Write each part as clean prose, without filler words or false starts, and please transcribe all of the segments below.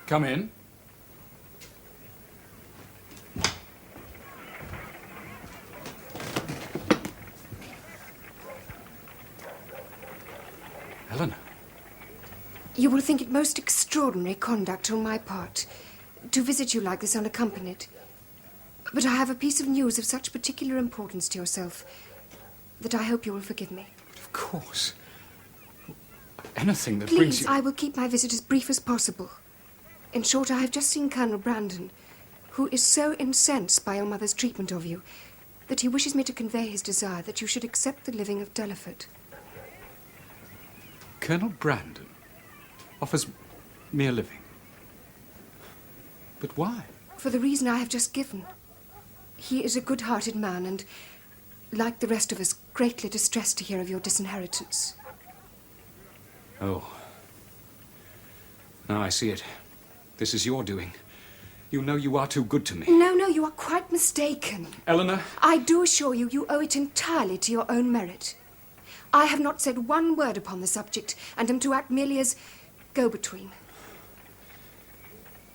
Come in. Elinor. You will think it most extraordinary conduct on my part to visit you like this unaccompanied. But I have a piece of news of such particular importance to yourself that I hope you will forgive me. Of course. Anything that brings you... Please, I will keep my visit as brief as possible. In short, I have just seen Colonel Brandon, who is so incensed by your mother's treatment of you that he wishes me to convey his desire that you should accept the living of Delaford. Colonel Brandon offers me a living. But why? For the reason I have just given. He is a good-hearted man and, like the rest of us, greatly distressed to hear of your disinheritance. Oh. Now I see it. This is your doing. You know you are too good to me. No, you are quite mistaken. Elinor? I do assure you, you owe it entirely to your own merit. I have not said one word upon the subject, and am to act merely as go-between.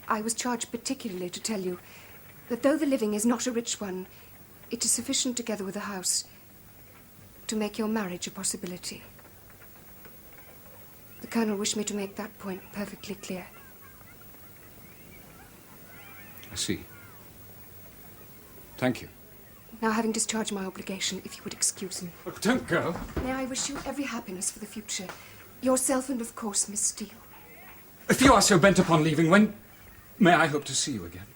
I was charged particularly to tell you that though the living is not a rich one, it is sufficient together with the house to make your marriage a possibility. The Colonel wished me to make that point perfectly clear. I see. Thank you. Now, having discharged my obligation, if you would excuse me. Look, don't go. May I wish you every happiness for the future. Yourself and, of course, Miss Steele. If you are so bent upon leaving, when may I hope to see you again?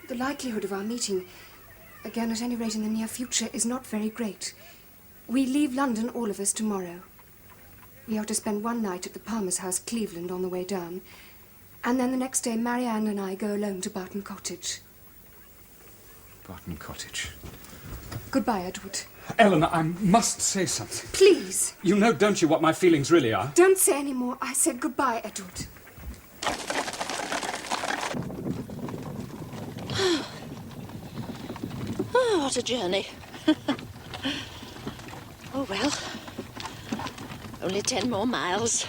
The likelihood of our meeting, again at any rate in the near future, is not very great. We leave London, all of us, tomorrow. We are to spend one night at the Palmer's house, Cleveland, on the way down. And then the next day, Marianne and I go alone to Barton Cottage. Barton Cottage. Goodbye, Edward. Elinor, I must say something. Please. You know, don't you, what my feelings really are? Don't say any more. I said goodbye, Edward. Oh, what a journey. Oh, well. Only 10 more miles.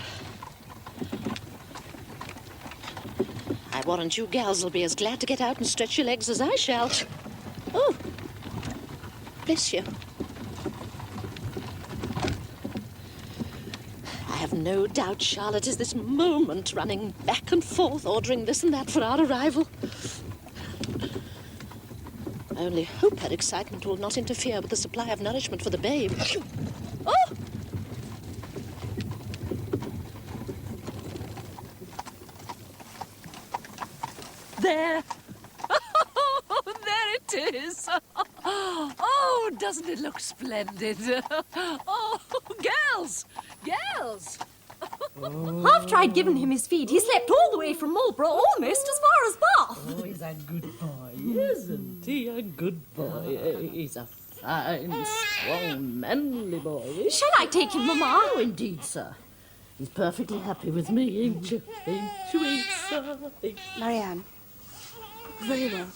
I warrant you gals will be as glad to get out and stretch your legs as I shall. Oh, bless you. I have no doubt Charlotte is this moment running back and forth, ordering this and that for our arrival. I only hope her excitement will not interfere with the supply of nourishment for the babe. Oh! There. Oh, there it is. Oh, doesn't it look splendid? Oh, girls! Girls! I've tried giving him his feed. He slept all the way from Marlborough, almost as far as Bath. Oh, he's a good boy, isn't he? A good boy. He's a fine, strong, manly boy. Shall I take him, Mamma? Oh, indeed, sir. He's perfectly happy with me, ain't you? Ain't you, sir? Marianne. Very well.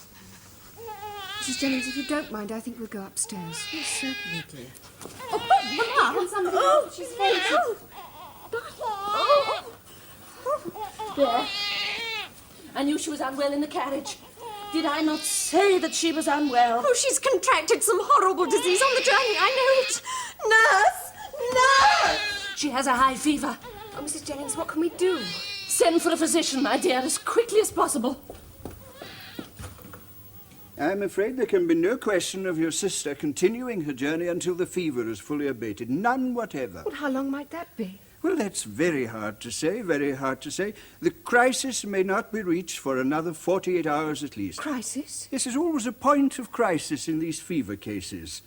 Mrs. Jennings, if you don't mind, I think we'll go upstairs. Yes, certainly, dear. Oh, Mamma! Can somebody help? She's fainted. There. I knew she was unwell in the carriage. Did I not say that she was unwell? Oh, she's contracted some horrible disease on the journey. I know it. Nurse! Nurse! She has a high fever. Oh, Mrs. Jennings, what can we do? Send for a physician, my dear, as quickly as possible. I'm afraid there can be no question of your sister continuing her journey until the fever is fully abated. None whatever. Well, how long might that be? Well, that's very hard to say, very hard to say. The crisis may not be reached for another 48 hours at least. Crisis? This is always a point of crisis in these fever cases.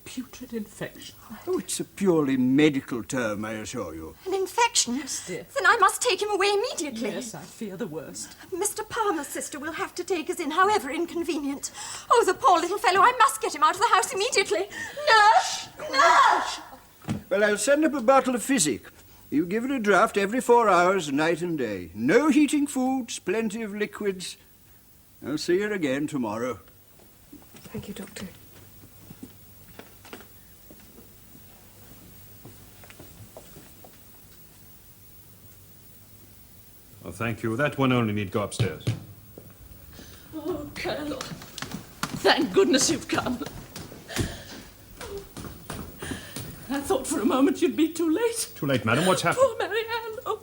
Putrid infection. Oh, it's a purely medical term, I assure you. An infection? Yes, dear. Then I must take him away immediately. Yes, I fear the worst. Mr. Palmer's sister will have to take us in, however inconvenient. Oh, the poor little fellow. I must get him out of the house immediately. Nurse! Nurse! Well, I'll send up a bottle of physic. You give it a draught every 4 hours, night and day. No heating foods, plenty of liquids. I'll see her again tomorrow. Thank you, Doctor. thank you. That one only need go upstairs. Oh, Colonel. Thank goodness you've come. I thought for a moment you'd be too late. Too late, madam. What's happened? Poor Marianne. Oh,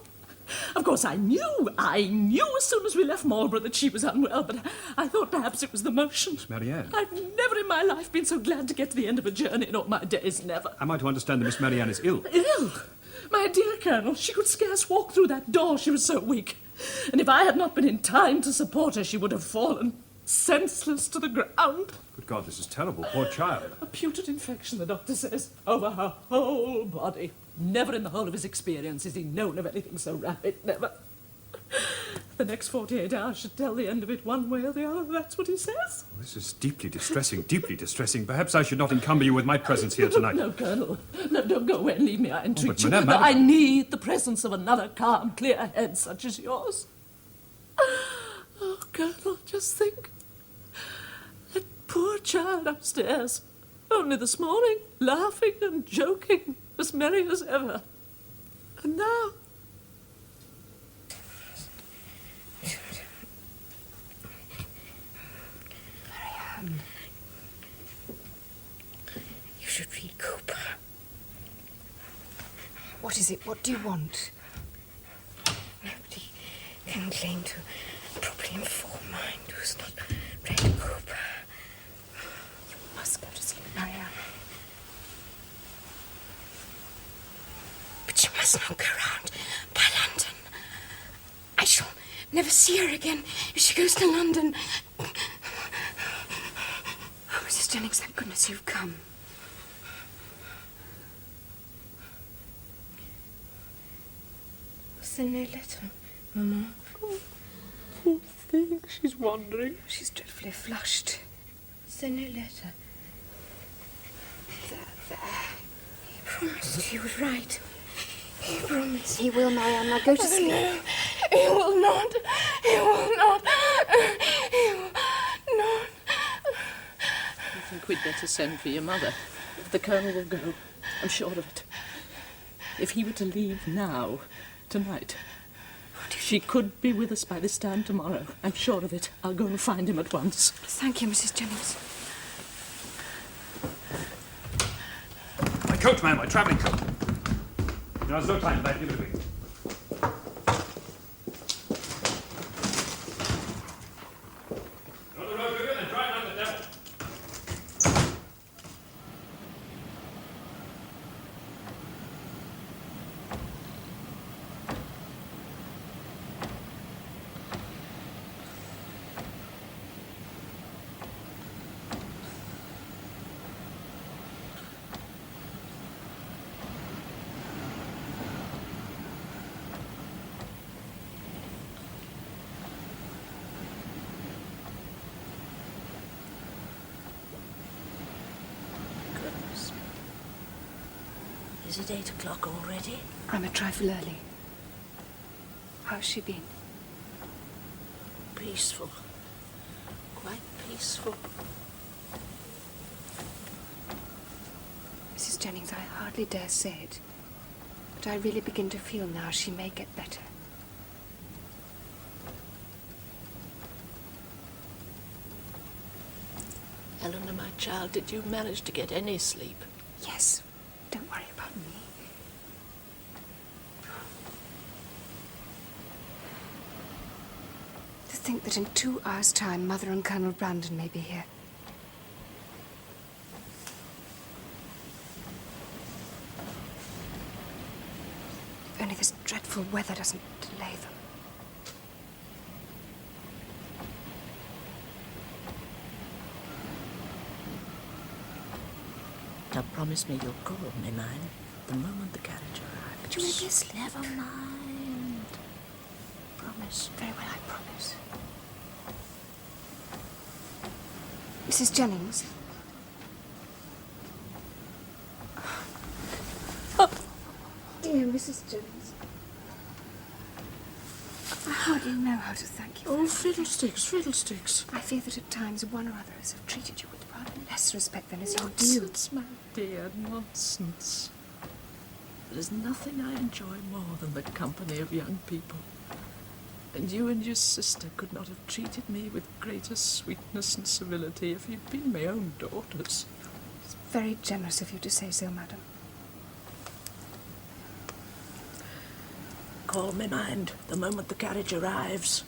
of course, I knew as soon as we left Marlborough that she was unwell, but I thought perhaps it was the motion. Miss Marianne. I've never in my life been so glad to get to the end of a journey in all my days, never. Am I to understand that Miss Marianne is ill? Ill? My dear Colonel, she could scarce walk through that door, she was so weak. And if I had not been in time to support her, she would have fallen senseless to the ground. Good God, this is terrible. Poor child. A putrid infection, the doctor says, over her whole body. Never in the whole of his experience has he known of anything so rapid, never. The next 48 hours should tell the end of it one way or the other, that's what he says. This is deeply distressing, deeply distressing. Perhaps I should not encumber you with my presence here tonight. No, Colonel. No, don't go away and leave me, I entreat you. Madame, No, I need the presence of another calm, clear head such as yours. Oh, Colonel, just think. That poor child upstairs. Only this morning, laughing and joking, as merry as ever. And now... Marianne. You should read Cooper. What is it? What do you want? Nobody can claim to properly inform mind who's not read Cooper. You must go to sleep, Marianne. But you must not go round by London. I shall never see her again if she goes to London. Oh, Mrs. Jennings, thank goodness you've come. Was there no letter, Mamma? Oh, poor thing, she's wandering. She's dreadfully flushed. Was there no letter? There. He promised He would write. He promised. He will, Marianne. Now go to sleep. No, he will not. He will not. He will not. I think we'd better send for your mother. The Colonel will go. I'm sure of it. If he were to leave now, tonight, she could be with us by this time tomorrow. I'm sure of it. I'll go and find him at once. Thank you, Mrs. Jennings. My coat, man, my travelling coat. Now, there's no time for that. Give it to me. On the road, Vivian, and drive like the devil. Is it 8 o'clock already? I'm a trifle early. How's she been? Peaceful. Quite peaceful. Mrs. Jennings, I hardly dare say it, but I really begin to feel now she may get better. Elinor, my child, did you manage to get any sleep? Yes. Don't worry about me. To think that in 2 hours' time, Mother and Colonel Brandon may be here. If only this dreadful weather doesn't delay them. Now promise me you'll call me, mind, the moment the carriage arrives. But you may be asleep. Never mind. Promise. Very well, I promise. Mrs. Jennings? Oh, dear Mrs. Jennings. I hardly know how to thank you. Oh, fiddlesticks, fiddlesticks. I fear that at times one or other has treated you with rather less respect than is your due. Nonsense, my dear, nonsense. There's nothing I enjoy more than the company of young people. And you and your sister could not have treated me with greater sweetness and civility if you'd been my own daughters. It's very generous of you to say so, madam. Call me mind the moment the carriage arrives.